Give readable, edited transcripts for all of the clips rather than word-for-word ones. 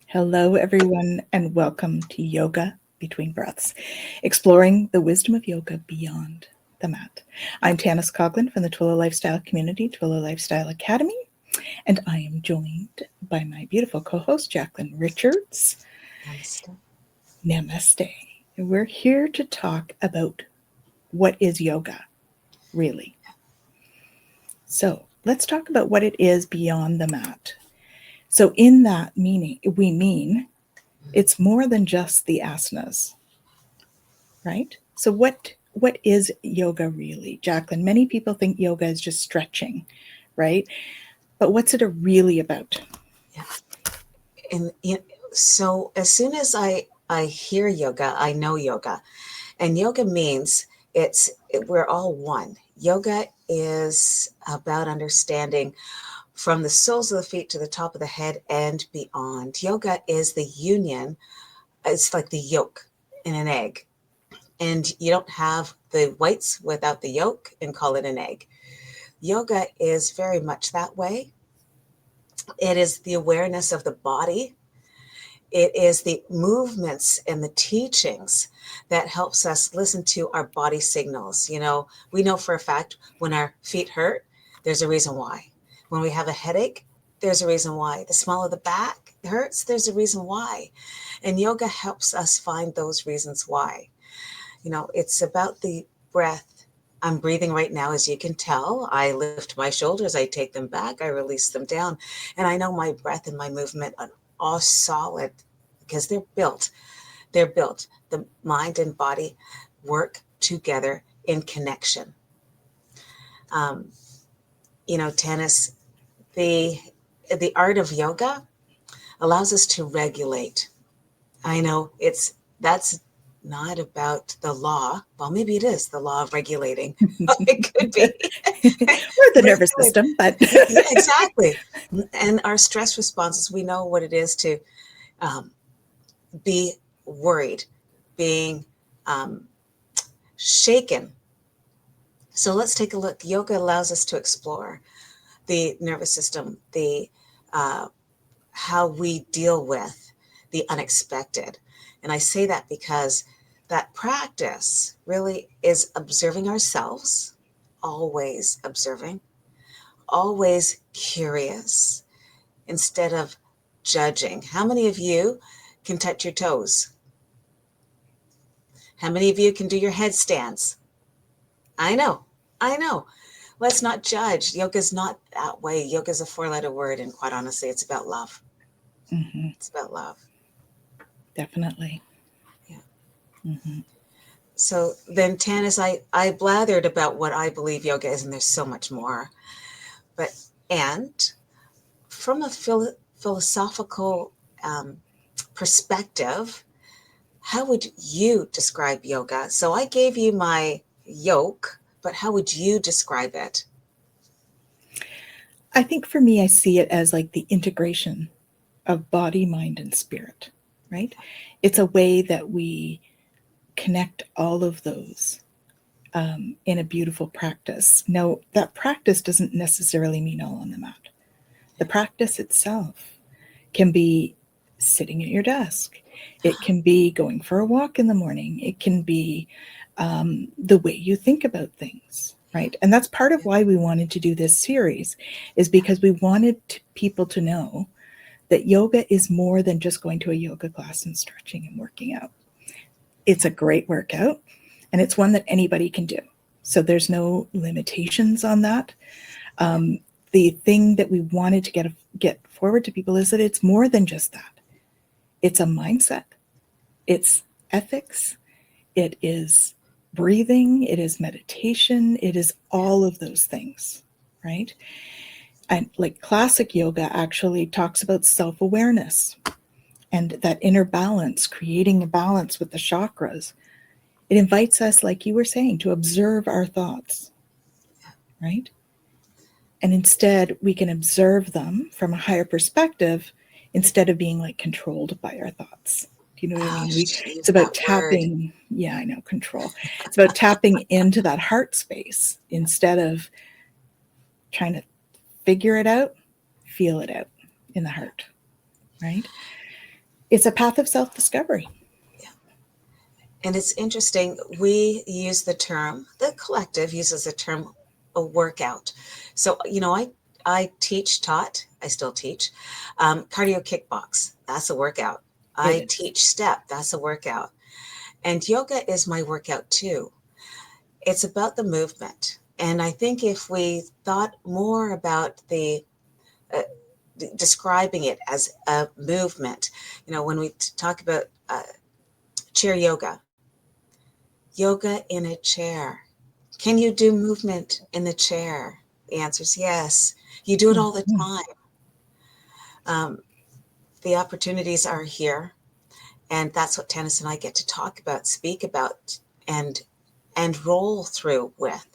Hello, everyone, and welcome to Yoga Between Breaths, exploring the wisdom of yoga beyond the mat. I'm Tanys Coughlan from the Twillow Lifestyle Community, Twillow Lifestyle Academy, and I am joined by my beautiful co-host, Jacqueline Richards. Namaste. Namaste. We're here to talk about what is yoga, really. So let's talk about what it is beyond the mat. So in that meaning, we mean it's more than just the asanas, right? So what is yoga really, Jacqueline? Many people think yoga is just stretching, right? But what's it really about? Yeah. And so as soon as I hear yoga, I know yoga. And yoga means we're all one. Yoga is about understanding from the soles of the feet to the top of the head and beyond. Yoga is the union. It's like the yolk in an egg. And you don't have the whites without the yolk and call it an egg. Yoga is very much that way. It is the awareness of the body. It is the movements and the teachings that helps us listen to our body signals. You know, we know for a fact when our feet hurt, there's a reason why. When we have a headache, there's a reason why. The small of the back hurts, there's a reason why. And yoga helps us find those reasons why. You know, it's about the breath. I'm breathing right now, as you can tell. I lift my shoulders, I take them back, I release them down. And I know my breath and my movement are all solid because they're built. They're built. The mind and body work together in connection. You know, Tanys, the art of yoga allows us to regulate. I know that's not about the law. Well, maybe it is the law of regulating. It could be. Or the nervous system, but exactly. And our stress responses, we know what it is to be worried, being shaken. So let's take a look. Yoga allows us to explore the nervous system, the how we deal with the unexpected. And I say that because that practice really is observing ourselves, always observing, always curious, instead of judging. How many of you can touch your toes? How many of you can do your headstands? I know. Let's not judge. Yoga is not that way. Yoga is a 4-letter word, and quite honestly, it's about love. Mm-hmm. It's about love. Definitely. Yeah. Mm-hmm. So then, Tanys, I blathered about what I believe yoga is, and there's so much more. And from a philosophical perspective, how would you describe yoga? So I gave you my yoke, but how would you describe it? I think for me, I see it as like the integration of body, mind, and spirit, right? It's a way that we connect all of those in a beautiful practice. Now, that practice doesn't necessarily mean all on the mat. The practice itself can be sitting at your desk. It can be going for a walk in the morning. It can be the way you think about things, right? And that's part of why we wanted to do this series, is because we wanted people to know that yoga is more than just going to a yoga class and stretching and working out. It's a great workout, and it's one that anybody can do. So there's no limitations on that. The thing that we wanted to get forward to people is that it's more than just that. It's a mindset. It's ethics. It is breathing. It is meditation. It is all of those things, right? And like classic yoga actually talks about self-awareness and that inner balance, creating a balance with the chakras. It invites us, like you were saying, to observe our thoughts, right? And instead, we can observe them from a higher perspective instead of being like controlled by our thoughts. Do you know what I mean? It's about tapping. Yeah, I know, control. It's about tapping into that heart space instead of trying to figure it out, feel it out in the heart, right? It's a path of self-discovery. And it's interesting, we use the term, the collective uses the term a workout. So, I I still teach cardio kickbox. That's a workout. I teach step. That's a workout. And yoga is my workout too. It's about the movement. And I think if we thought more about uh, describing it as a movement, when we talk about chair yoga in a chair. Can you do movement in the chair? The answer is yes. You do it all the time. The opportunities are here, and that's what Tanys and I get to talk about, speak about, and roll through with.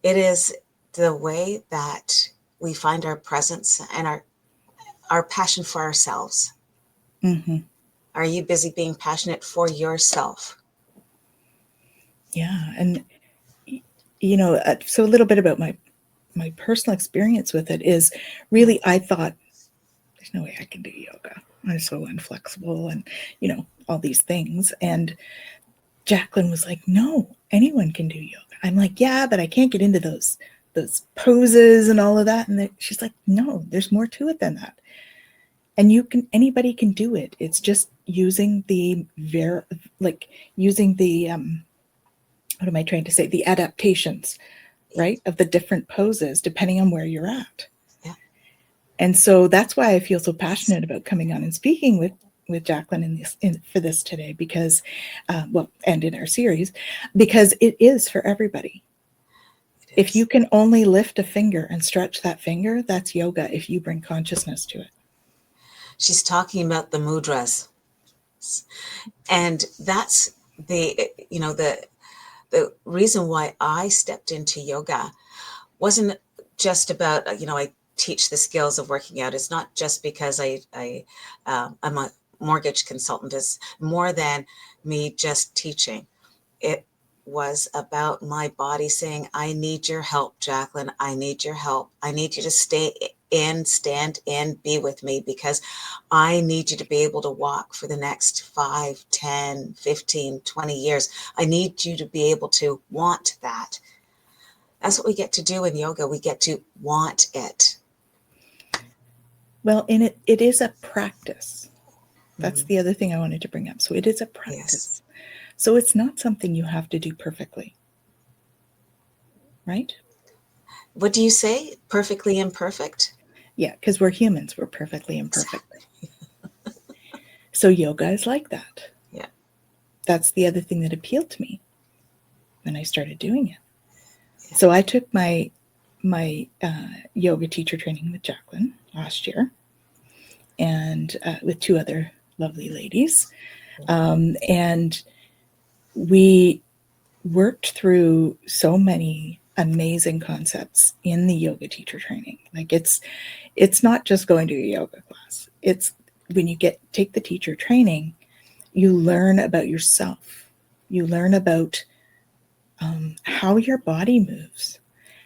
It is the way that we find our presence and our passion for ourselves. Mm-hmm. Are you busy being passionate for yourself? Yeah. And, so a little bit about my personal experience with it is really, I thought, there's no way I can do yoga. I'm so inflexible and, all these things. And Jacqueline was like, no, anyone can do yoga. I'm like, yeah, but I can't get into those poses and all of that. And she's like, no, there's more to it than that. And anybody can do it. It's just using using the, what am I trying to say? The adaptations, right? Of the different poses, depending on where you're at. Yeah. And so that's why I feel so passionate about coming on and speaking with Jacqueline for this today, because, and in our series, because it is for everybody. If you can only lift a finger and stretch that finger, that's yoga if you bring consciousness to it. She's talking about the mudras. And that's the reason why I stepped into yoga wasn't just about, I teach the skills of working out. It's not just because I'm a mortgage consultant. It's more than me just teaching. It was about my body saying, I need your help, Jacqueline. I need your help. I need you to stand in, be with me, because I need you to be able to walk for the next 5, 10, 15, 20 years. I need you to be able to want that. That's what we get to do in yoga. We get to want it. Well, and it is a practice. That's the other thing I wanted to bring up. So it is a practice. Yes. So it's not something you have to do perfectly. Right? What do you say? Perfectly imperfect? Yeah, because we're humans. We're perfectly imperfect. So yoga is like that. Yeah. That's the other thing that appealed to me when I started doing it. Yeah. So I took my yoga teacher training with Jacqueline last year, and with 2 other lovely ladies. And we worked through so many amazing concepts in the yoga teacher training. Like it's not just going to a yoga class. It's when you take the teacher training, you learn about yourself. You learn about how your body moves,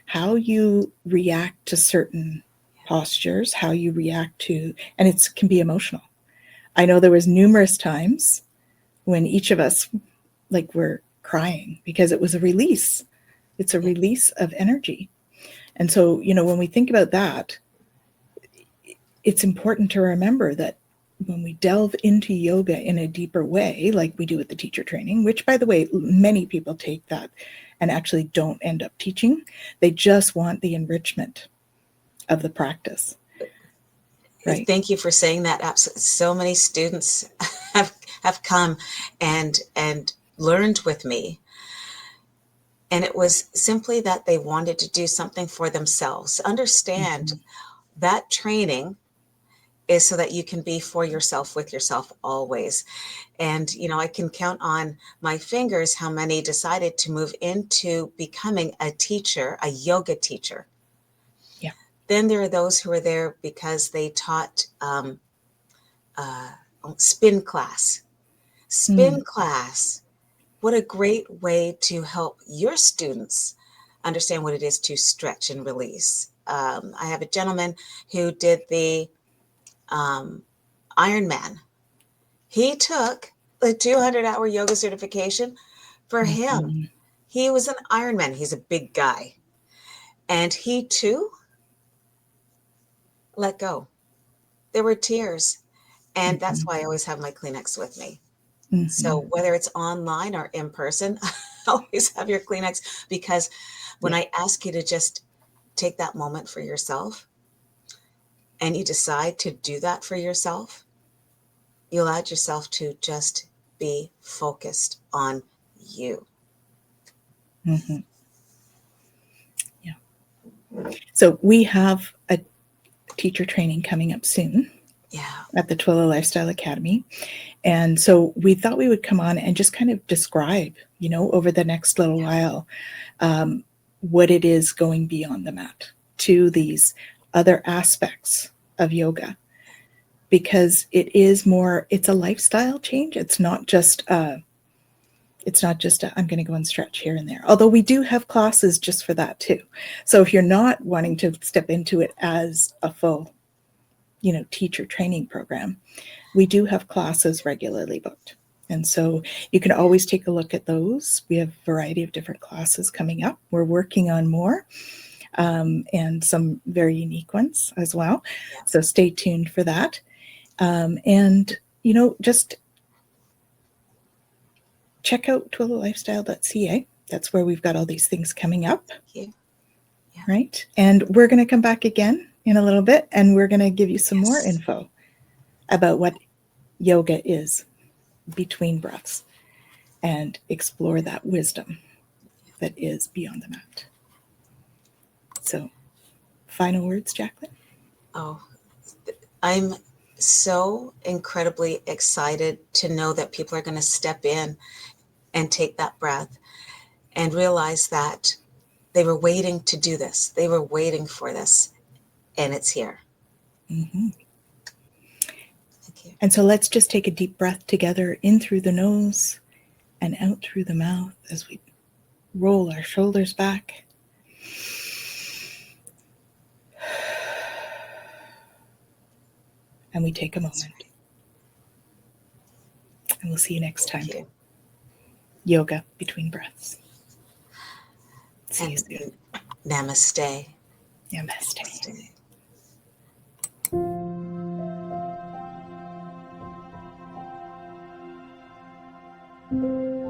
how you react to certain postures, how you react to, and it can be emotional. I know there was numerous times when each of us were crying because it was a release. It's a release of energy. And so, when we think about that, it's important to remember that when we delve into yoga in a deeper way, like we do with the teacher training, which, by the way, many people take that and actually don't end up teaching. They just want the enrichment of the practice. Right. Thank you for saying that. So many students have come and learned with me. And it was simply that they wanted to do something for themselves. Understand that training is so that you can be for yourself, with yourself always. And, I can count on my fingers how many decided to move into becoming a teacher, a yoga teacher. Yeah. Then there are those who are there because they taught spin class. Spin class. What a great way to help your students understand what it is to stretch and release. I have a gentleman who did the Ironman. He took the 200-hour yoga certification. For him, Mhm. he was an Ironman. He's a big guy. And he too let go. There were tears. And that's Mhm. why I always have my Kleenex with me. So Mhm. whether it's online or in person, always have your Kleenex, because when Yeah. I ask you to just take that moment for yourself and you decide to do that for yourself, you allowed yourself to just be focused on you. Mhm. Yeah. So we have a teacher training coming up soon Yeah. at the Twillow Lifestyle Academy. And so we thought we would come on and just kind of describe, over the next little while, what it is going beyond the mat to these other aspects of yoga, because it's a lifestyle change. It's not just I'm going to go and stretch here and there. Although we do have classes just for that too. So if you're not wanting to step into it as a full, teacher training program, we do have classes regularly booked. And so you can always take a look at those. We have a variety of different classes coming up. We're working on more, and some very unique ones as well. Yeah. So stay tuned for that. And, just check out twillowlifestyle.ca. That's where we've got all these things coming up. Yeah. Right? And we're going to come back again in a little bit, and we're going to give you some more info about what yoga is between breaths and explore that wisdom that is beyond the mat. So, final words, Jacqueline? Oh, I'm so incredibly excited to know that people are going to step in and take that breath and realize that they were waiting to do this. They were waiting for this, and it's here. Mm-hmm. Thank you. And so let's just take a deep breath together, in through the nose and out through the mouth, as we roll our shoulders back. And we take a moment. And we'll see you next time. Thank you. Yoga between breaths. See you And soon. namaste. Namaste. Namaste.